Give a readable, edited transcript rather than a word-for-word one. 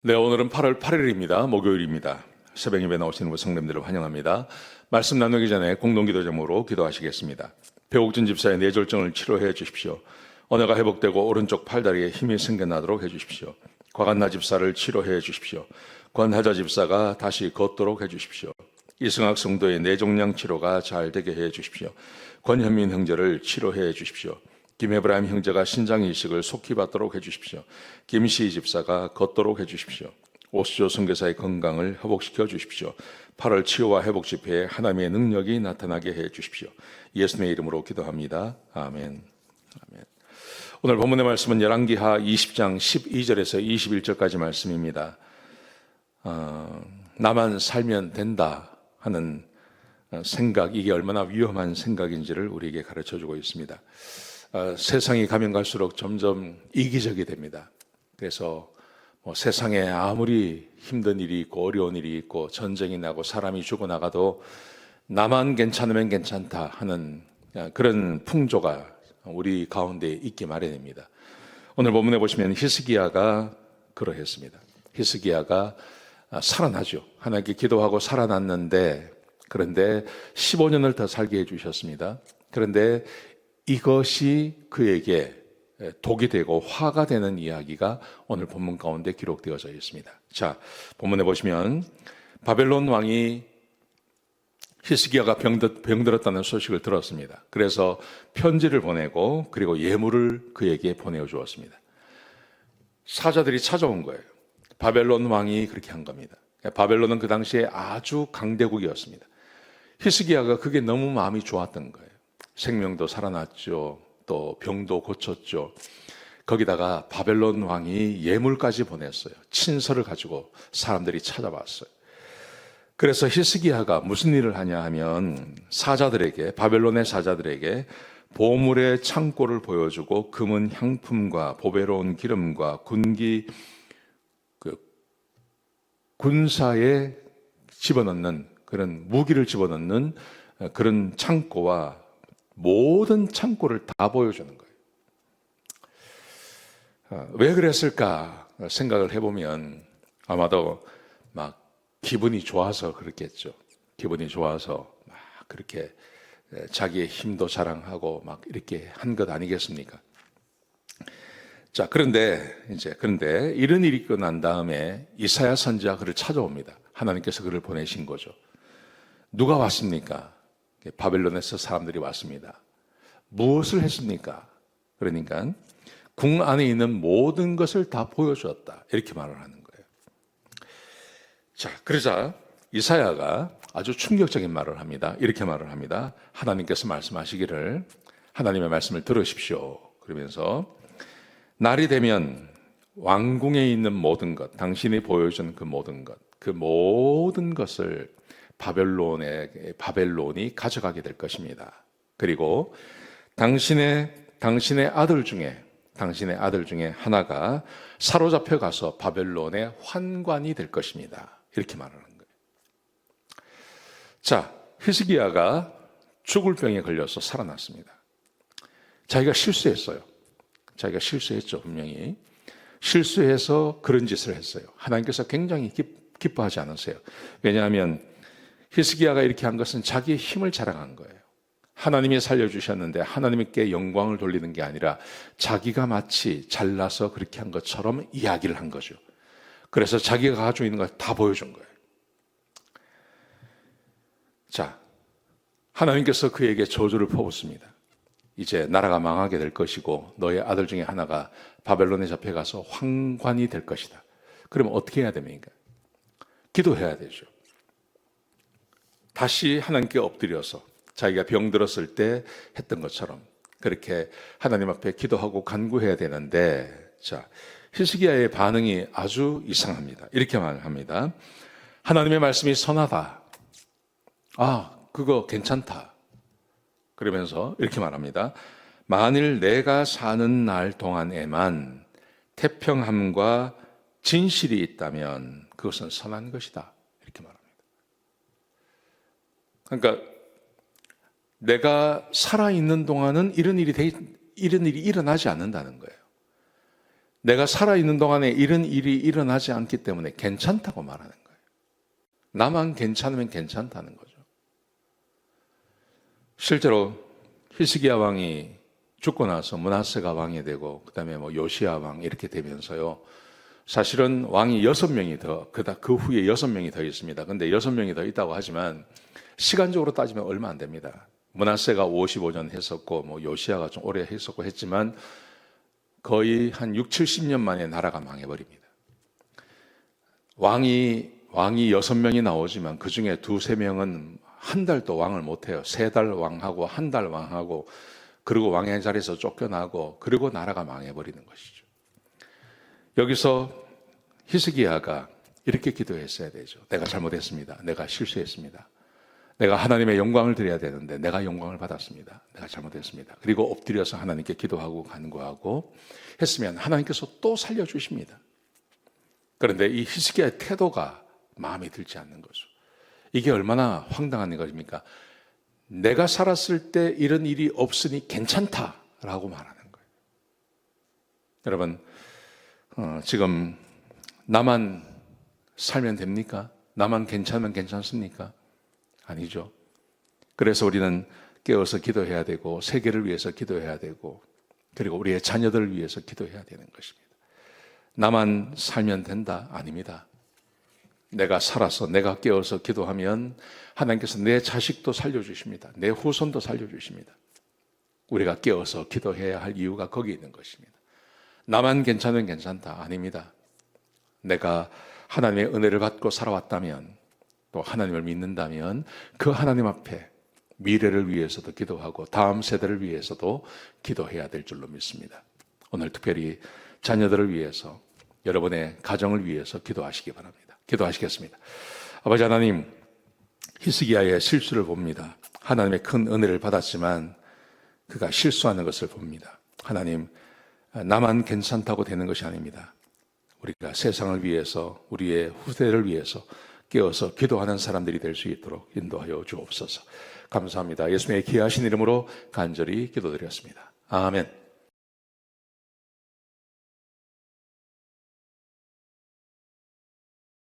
네, 오늘은 8월 8일입니다. 목요일입니다. 새벽 예배 나오시는 성도님들을 환영합니다. 말씀 나누기 전에 공동기도 제목으로 기도하시겠습니다. 배옥준 집사의 뇌졸중을 치료해 주십시오. 언어가 회복되고 오른쪽 팔다리에 힘이 생겨나도록 해 주십시오. 곽한나 집사를 치료해 주십시오. 권하자 집사가 다시 걷도록 해 주십시오. 이승학 성도의 뇌종양 치료가 잘 되게 해 주십시오. 권현민 형제를 치료해 주십시오. 김에브라임 형제가 신장 이식을 속히 받도록 해주십시오. 김시희 집사가 걷도록 해주십시오. 오수조 선교사의 건강을 회복시켜 주십시오. 8월 치유와 회복 집회에 하나님의 능력이 나타나게 해 주십시오. 예수님의 이름으로 기도합니다. 아멘. 아멘. 오늘 본문의 말씀은 열왕기하 20장 12절에서 21절까지 말씀입니다. 나만 살면 된다 하는 생각, 이게 얼마나 위험한 생각인지를 우리에게 가르쳐주고 있습니다. 세상이 가면 갈수록 점점 이기적이 됩니다. 그래서 세상에 아무리 힘든 일이 있고 어려운 일이 있고 전쟁이 나고 사람이 죽어나가도 나만 괜찮으면 괜찮다 하는 그런 풍조가 우리 가운데 있기 마련입니다. 오늘 본문에 보시면 히스기야가 그러했습니다. 히스기야가 살아나죠. 하나님께 기도하고 살아났는데, 그런데 15년을 더 살게 해주셨습니다. 그런데 이것이 그에게 독이 되고 화가 되는 이야기가 오늘 본문 가운데 기록되어져 있습니다. 자, 본문에 보시면 바벨론 왕이 히스기야가 병들었다는 소식을 들었습니다. 그래서 편지를 보내고 그리고 예물을 그에게 보내주었습니다. 사자들이 찾아온 거예요. 바벨론 왕이 그렇게 한 겁니다. 바벨론은 그 당시에 아주 강대국이었습니다. 히스기야가 그게 너무 마음이 좋았던 거예요. 생명도 살아났죠. 또 병도 고쳤죠. 거기다가 바벨론 왕이 예물까지 보냈어요. 친서를 가지고 사람들이 찾아왔어요. 그래서 히스기야가 무슨 일을 하냐 하면 사자들에게, 바벨론의 사자들에게 보물의 창고를 보여주고 금은 향품과 보배로운 기름과 군사에 집어넣는 그런 무기를 집어넣는 그런 창고와 모든 창고를 다 보여주는 거예요. 왜 그랬을까 생각을 해보면 아마도 막 기분이 좋아서 그랬겠죠. 기분이 좋아서 막 그렇게 자기의 힘도 자랑하고 막 이렇게 한 것 아니겠습니까? 자, 그런데 이런 일이 있고 난 다음에 이사야 선지자가 그를 찾아옵니다. 하나님께서 그를 보내신 거죠. 누가 왔습니까? 바벨론에서 사람들이 왔습니다. 무엇을 했습니까? 그러니까 궁 안에 있는 모든 것을 다 보여주었다, 이렇게 말을 하는 거예요. 자, 그러자 이사야가 아주 충격적인 말을 합니다. 이렇게 말을 합니다. 하나님께서 말씀하시기를, 하나님의 말씀을 들으십시오. 그러면서 날이 되면 왕궁에 있는 모든 것, 당신이 보여준 그 모든 것을 바벨론이 가져가게 될 것입니다. 그리고 당신의 아들 중에 하나가 사로잡혀 가서 바벨론의 환관이 될 것입니다. 이렇게 말하는 거예요. 자, 히스기야가 죽을 병에 걸려서 살아났습니다. 자기가 실수했어요. 자기가 실수했죠, 분명히. 실수해서 그런 짓을 했어요. 하나님께서 굉장히 기뻐하지 않으세요. 왜냐하면 히스기야가 이렇게 한 것은 자기의 힘을 자랑한 거예요. 하나님이 살려주셨는데 하나님께 영광을 돌리는 게 아니라 자기가 마치 잘나서 그렇게 한 것처럼 이야기를 한 거죠. 그래서 자기가 가지고 있는 걸 다 보여준 거예요. 자, 하나님께서 그에게 저주를 퍼붓습니다. 이제 나라가 망하게 될 것이고 너의 아들 중에 하나가 바벨론에 잡혀가서 황관이 될 것이다. 그러면 어떻게 해야 됩니까? 기도해야 되죠. 다시 하나님께 엎드려서 자기가 병들었을 때 했던 것처럼 그렇게 하나님 앞에 기도하고 간구해야 되는데, 자, 히스기야의 반응이 아주 이상합니다. 이렇게 말합니다. 하나님의 말씀이 선하다. 그거 괜찮다. 그러면서 이렇게 말합니다. 만일 내가 사는 날 동안에만 태평함과 진실이 있다면 그것은 선한 것이다. 이렇게 말합니다. 그러니까 내가 살아있는 동안은 이런 일이 일어나지 않는다는 거예요. 내가 살아있는 동안에 이런 일이 일어나지 않기 때문에 괜찮다고 말하는 거예요. 나만 괜찮으면 괜찮다는 거죠. 실제로 히스기야 왕이 죽고 나서 므낫세가 왕이 되고 그다음에 요시야 왕 이렇게 되면서요. 사실은 왕이 6명이 더, 그 후에 6명이 더 있습니다. 근데 6명이 더 있다고 하지만 시간적으로 따지면 얼마 안 됩니다. 므낫세가 55년 했었고 요시야가 좀 오래 했었고 했지만 거의 한 6, 70년 만에 나라가 망해버립니다. 왕이 6명이 나오지만 그 중에 2, 3명은 한 달도 왕을 못해요. 3달 왕하고 한 달 왕하고 그리고 왕의 자리에서 쫓겨나고 그리고 나라가 망해버리는 것이죠. 여기서 히스기야가 이렇게 기도했어야 되죠. 내가 잘못했습니다. 내가 실수했습니다. 내가 하나님의 영광을 드려야 되는데 내가 영광을 받았습니다. 내가 잘못했습니다. 그리고 엎드려서 하나님께 기도하고 간구하고 했으면 하나님께서 또 살려주십니다. 그런데 이 히스기야의 태도가 마음에 들지 않는 거죠. 이게 얼마나 황당한 것입니까? 내가 살았을 때 이런 일이 없으니 괜찮다라고 말하는 거예요. 여러분, 지금 나만 살면 됩니까? 나만 괜찮으면 괜찮습니까? 아니죠. 그래서 우리는 깨어서 기도해야 되고 세계를 위해서 기도해야 되고 그리고 우리의 자녀들을 위해서 기도해야 되는 것입니다. 나만 살면 된다? 아닙니다. 내가 살아서 내가 깨어서 기도하면 하나님께서 내 자식도 살려주십니다. 내 후손도 살려주십니다. 우리가 깨어서 기도해야 할 이유가 거기 있는 것입니다. 나만 괜찮으면 괜찮다? 아닙니다. 내가 하나님의 은혜를 받고 살아왔다면 또 하나님을 믿는다면 그 하나님 앞에 미래를 위해서도 기도하고 다음 세대를 위해서도 기도해야 될 줄로 믿습니다. 오늘 특별히 자녀들을 위해서 여러분의 가정을 위해서 기도하시기 바랍니다. 기도하시겠습니다. 아버지 하나님, 히스기야의 실수를 봅니다. 하나님의 큰 은혜를 받았지만 그가 실수하는 것을 봅니다. 하나님, 나만 괜찮다고 되는 것이 아닙니다. 우리가 세상을 위해서 우리의 후대를 위해서 깨어서 기도하는 사람들이 될 수 있도록 인도하여 주옵소서. 감사합니다. 예수님의 귀하신 이름으로 간절히 기도드렸습니다. 아멘.